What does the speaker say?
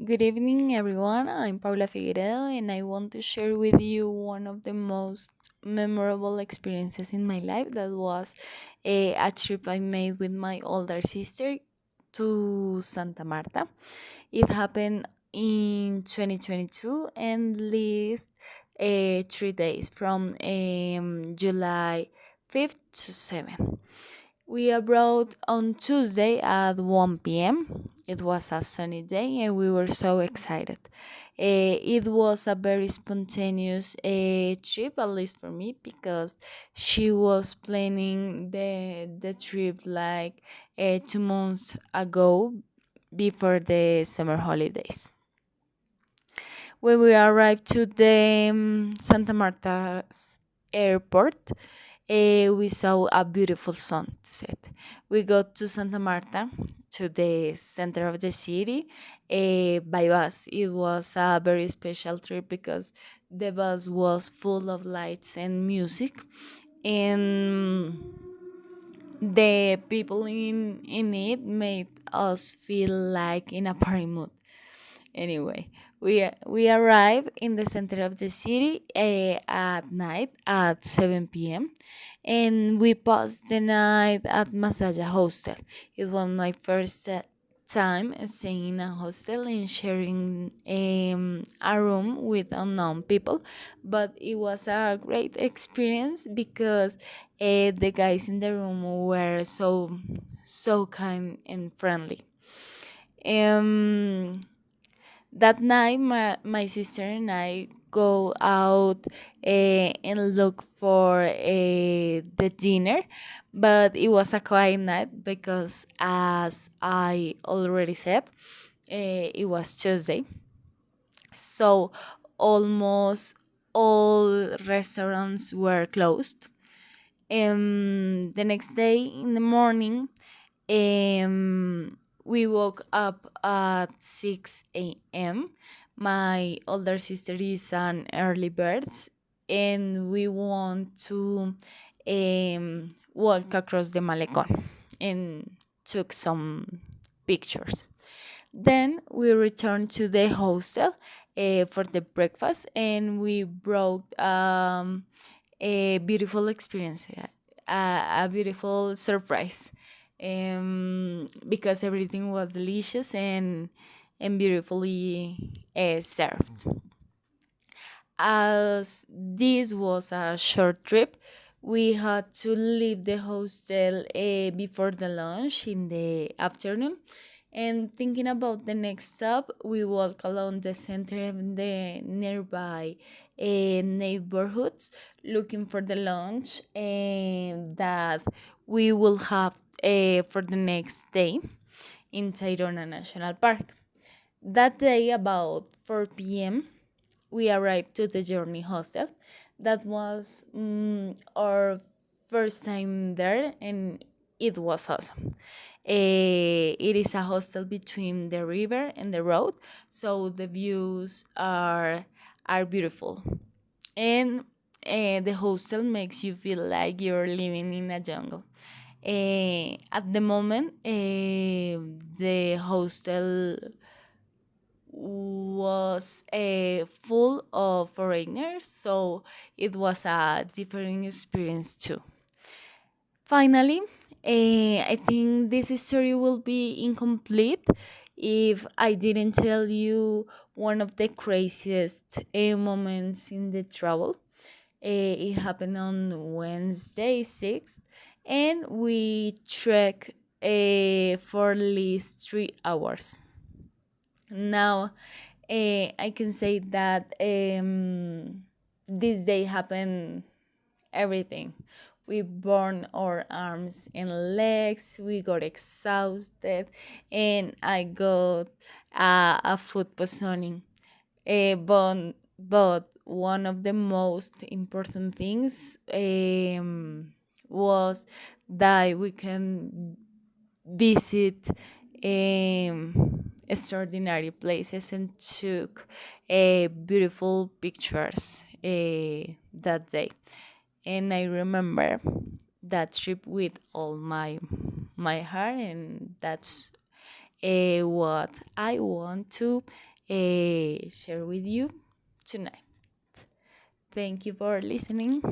Good evening, everyone. I'm Paula Figueredo, and I want to share with you one of the most memorable experiences in my life. That was a trip I made with my older sister to Santa Marta. It happened in 2022 and least 3 days from July 5th to 7th. We arrived on Tuesday at 1 p.m. It was a sunny day and we were so excited. It was a very spontaneous trip, at least for me, because she was planning the trip like 2 months ago before the summer holidays. When we arrived to the Santa Marta's airport, we saw a beautiful sunset. We got to Santa Marta, to the center of the city, by bus. It was a very special trip because the bus was full of lights and music, and the people in it made us feel like in a party mood. Anyway, we arrived in the center of the city at night at 7 p.m. and we passed the night at Masaya Hostel. It was my first time staying in a hostel and sharing a room with unknown people, but it was a great experience because the guys in the room were so kind and friendly. Um, that night, my sister and I go out and look for the dinner, but it was a quiet night because, as I already said, it was Tuesday, so almost all restaurants were closed. The next day in the morning, um, we woke up at 6 a.m. My older sister is an early bird, and we want to walk across the Malecón and took some pictures. Then we returned to the hostel for the breakfast, and we brought a beautiful experience, a beautiful surprise, because everything was delicious and beautifully served. As this was a short trip, we had to leave the hostel before the lunch in the afternoon. And thinking about the next stop, we walk along the center of the nearby neighborhoods looking for the lunch that we will have for the next day in Tayrona National Park. That day, about 4 p.m., we arrived to the Journey Hostel. That was our first time there, and it was awesome. It is a hostel between the river and the road, so the views are beautiful, and the hostel makes you feel like you're living in a jungle. At the moment, the hostel was full of foreigners, so it was a different experience too. Finally, I think this story will be incomplete if I didn't tell you one of the craziest moments in the travel. It happened on Wednesday 6th, and we trekked for at least 3 hours. Now, I can say that this day happened everything. We burned our arms and legs, we got exhausted, and I got a food poisoning. But one of the most important things was that we can visit extraordinary places and took beautiful pictures that day. And I remember that trip with all my heart, and that's what I want to share with you tonight. Thank you for listening.